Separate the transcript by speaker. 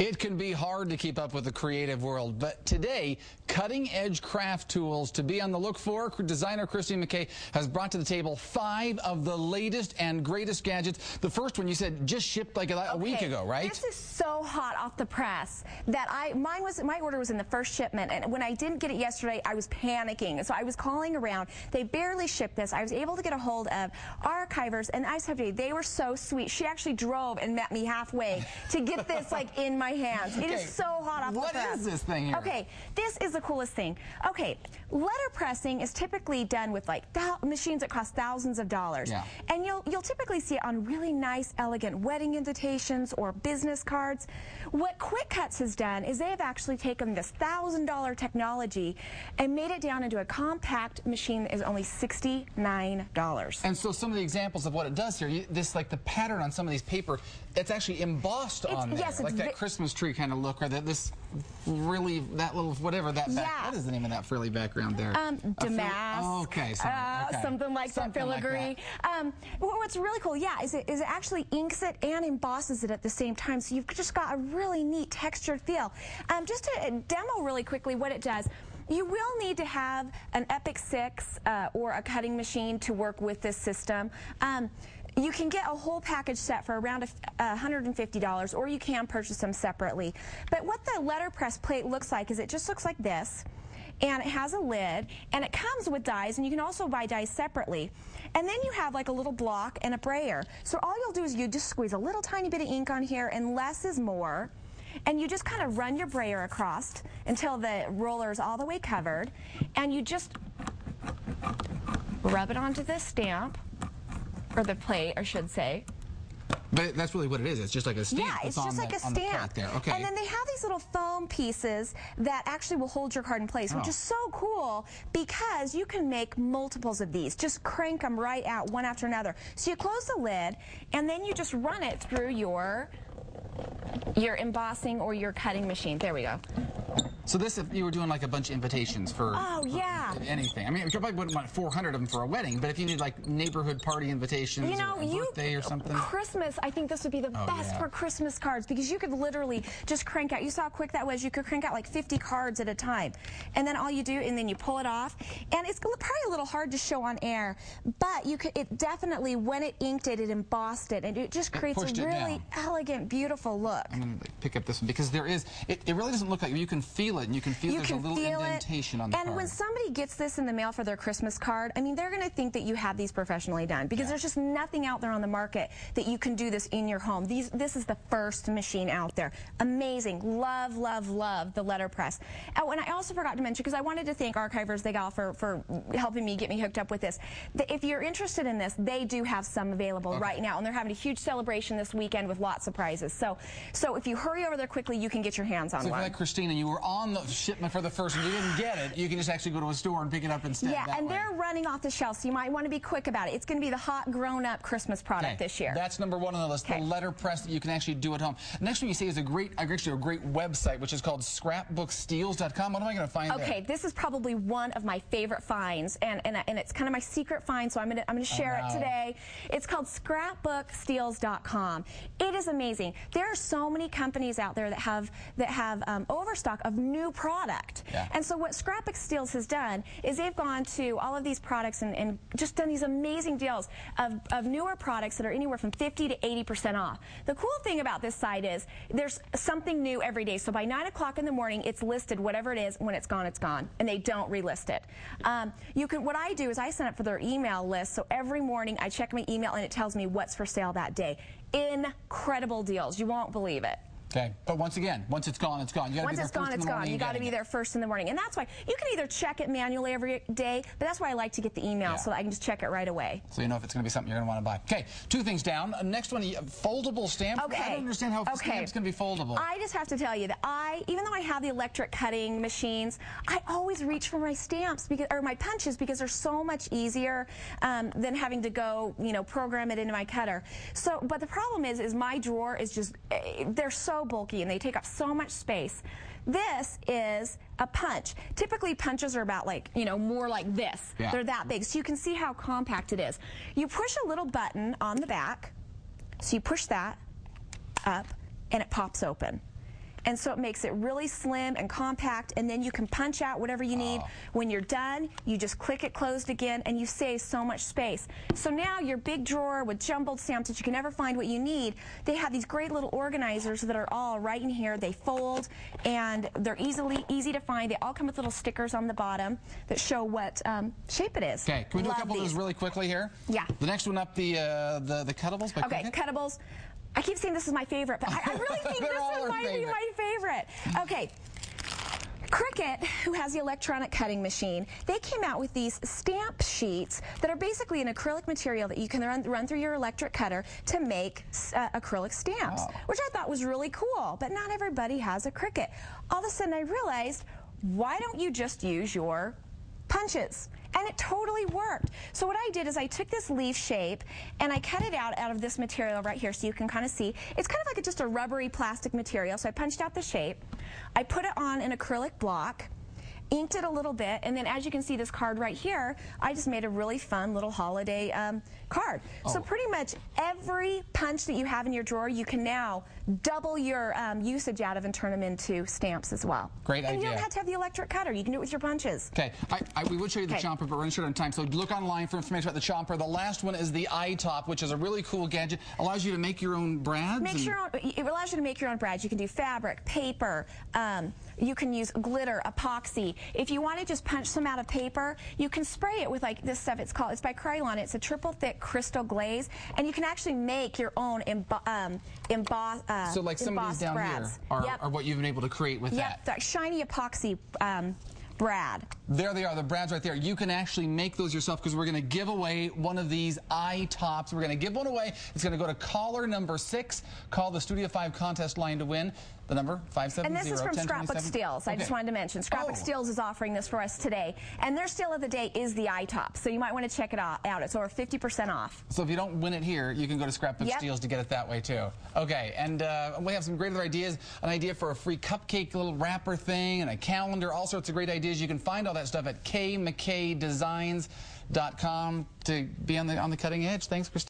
Speaker 1: It can be hard to keep up with the creative world, but today, cutting-edge craft tools to be on the look for. Designer Christine McKay has brought to the table 5 of the latest and greatest gadgets. The first one you said just shipped like a week ago, right?
Speaker 2: This is so hot off the press that my order was in the first shipment, and when I didn't get it yesterday, I was panicking. So I was calling around. They barely shipped this. I was able to get a hold of archivers, and I just have to say, they were so sweet. She actually drove and met me halfway to get this like in my hands. It is so hot off the press.
Speaker 1: What is this thing here?
Speaker 2: Okay, this is the coolest thing. Okay, letter pressing is typically done with like machines that cost thousands of dollars.
Speaker 1: Yeah.
Speaker 2: And you'll typically see it on really nice, elegant wedding invitations or business cards. What Quick Cuts has done is they have actually taken this $1,000 technology and made it down into a compact machine that is only $69.
Speaker 1: And so some of the examples of what it does here, this like the pattern on some of these paper, it's actually embossed on there.
Speaker 2: Yes,
Speaker 1: like that Christmas tree kind of look, or that that little whatever that back.
Speaker 2: Yeah.
Speaker 1: What is the name of that frilly background there?
Speaker 2: Damask.
Speaker 1: Okay,
Speaker 2: something like that, filigree.
Speaker 1: Like
Speaker 2: what's really cool, is it actually inks it and embosses it at the same time, so you've just got a really neat textured feel. Just to demo really quickly what it does. You will need to have an Epic 6 or a cutting machine to work with this system. You can get a whole package set for around $150, or you can purchase them separately. But what the letterpress plate looks like is it just looks like this, and it has a lid, and it comes with dies, and you can also buy dies separately. And then you have like a little block and a brayer. So all you'll do is you just squeeze a little tiny bit of ink on here, and less is more. And you just kind of run your brayer across until the roller is all the way covered, and you just rub it onto the stamp, or the plate, I should say.
Speaker 1: But that's really what it is. It's just like a stamp.
Speaker 2: Yeah, it's just like a stamp.
Speaker 1: There. Okay.
Speaker 2: And then they have these little foam pieces that actually will hold your card in place, which is so cool because you can make multiples of these. Just crank them right out one after another. So you close the lid, and then you just run it through your embossing or your cutting machine. There we go.
Speaker 1: So this, if you were doing like a bunch of invitations for, anything. I mean, you probably wouldn't want 400 of them for a wedding, but if you need like neighborhood party invitations or a birthday or something.
Speaker 2: Christmas, I think this would be the best for Christmas cards, because you could literally just crank out. You saw how quick that was. You could crank out like 50 cards at a time. And then all you do, and then you pull it off. And it's probably a little hard to show on air, but you could, it definitely, when it inked it, it embossed it, and it just creates a really elegant, beautiful look.
Speaker 1: I'm going to pick up this one because there is, it really doesn't look like, you can feel it, and you can feel there's a little indentation on the card.
Speaker 2: And when somebody gets this in the mail for their Christmas card, I mean, they're going to think that you have these professionally done, because there's just nothing out there on the market that you can do this in your home. This is the first machine out there. Amazing. Love, love, love the letterpress. Oh, and I also forgot to mention, because I wanted to thank Archivers They Gal for helping me get me hooked up with this. If you're interested in this, they do have some available right now, and they're having a huge celebration this weekend with lots of prizes. So if you hurry over there quickly, you can get your hands on one.
Speaker 1: So if you're like Christina, you were on the shipment for the first and you didn't get it, you can just actually go to a store and pick it up instead.
Speaker 2: Yeah, and they're running off the shelf, so you might want to be quick about it. It's going to be the hot, grown-up Christmas product this year.
Speaker 1: That's number 1 on the list, the letterpress that you can actually do at home. Next one you say is a great website, which is called scrapbooksteals.com. What am I going to find there?
Speaker 2: Okay, this is probably one of my favorite finds, and it's kind of my secret find, so I'm gonna share it today. It's called scrapbooksteals.com. It is amazing. There are so many companies out there that have overstock of new product. And so what Scrapbook Steals has done is they've gone to all of these products and just done these amazing deals of newer products that are anywhere from 50 to 80% off. The cool thing about this site is there's something new every day. So by 9 o'clock in the morning, it's listed, whatever it is. When it's gone, and they don't relist it. What I do is I sign up for their email list. So every morning I check my email, and it tells me what's for sale that day. Incredible deals. You won't believe it.
Speaker 1: Okay, but once again, once it's gone, it's gone. You
Speaker 2: Once it's gone, it's gone. You got to be there first in the morning, and that's why you can either check it manually every day, but that's why I like to get the email so that I can just check it right away.
Speaker 1: So you know if it's going to be something you're going to want to buy. Okay, 2 things down. Next one, foldable stamps.
Speaker 2: Okay.
Speaker 1: I don't understand how stamps can be foldable.
Speaker 2: I just have to tell you that even though I have the electric cutting machines, I always reach for my stamps or my punches, because they're so much easier than having to go, program it into my cutter. So, but the problem is my drawer is just they're so bulky and they take up so much space. This is a punch. Typically punches are about more like this. They're that big, so you can see how compact it is. You push a little button on the back, so you push that up and it pops open. and so it makes it really slim and compact, and then you can punch out whatever you need. When you're done, you just click it closed again, and you save so much space. So now your big drawer with jumbled stamps that you can never find what you need, they have these great little organizers that are all right in here. They fold, and they're easy to find. They all come with little stickers on the bottom that show what shape it is.
Speaker 1: Okay, can we do a couple of those really quickly here?
Speaker 2: Yeah.
Speaker 1: The next one up, the cuttables by
Speaker 2: Okay, cuttables. I keep saying this is my favorite, but I really think this might be my favorite. Okay. Cricut, who has the electronic cutting machine, they came out with these stamp sheets that are basically an acrylic material that you can run through your electric cutter to make acrylic stamps, which I thought was really cool, but not everybody has a Cricut. All of a sudden I realized, why don't you just use your punches? And it totally worked. So what I did is I took this leaf shape and I cut it out of this material right here so you can kind of see. It's kind of like just a rubbery plastic material. So I punched out the shape. I put it on an acrylic block, inked it a little bit, and then as you can see this card right here, I just made a really fun little holiday card. So pretty much every punch that you have in your drawer, you can now double your usage out of and turn them into stamps as well.
Speaker 1: Great idea.
Speaker 2: And you don't have to have the electric cutter. You can do it with your punches.
Speaker 1: Okay, we would show you the chomper, but we're running short on time, so look online for information about the chomper. The last one is the iTop, which is a really cool gadget. Allows you to make your own brads.
Speaker 2: It allows you to make your own brads. You can do fabric, paper, you can use glitter, epoxy. If you want to just punch some out of paper, you can spray it with like this stuff. It's by Krylon. It's a triple thick crystal glaze, and you can actually make your own
Speaker 1: so like some of these down
Speaker 2: brads.
Speaker 1: Here are what you've been able to create with that.
Speaker 2: That shiny epoxy brad.
Speaker 1: There they are, the brads right there. You can actually make those yourself because we're going to give away one of these iTops. We're going to give one away. It's going to go to caller number 6. Call the Studio 5 contest line to win. The number 570-1027.
Speaker 2: And this is from Scrapbook Steels. I just wanted to mention Scrapbook Steels is offering this for us today, and their steal of the day is the iTop. So you might want to check it out. It's over 50% off.
Speaker 1: So if you don't win it here, you can go to Scrapbook Steels to get it that way too. Okay, and we have some great other ideas. An idea for a free cupcake little wrapper thing and a calendar. All sorts of great ideas. You can find all that stuff at kmckaydesigns.com to be on the cutting edge. Thanks, Christine.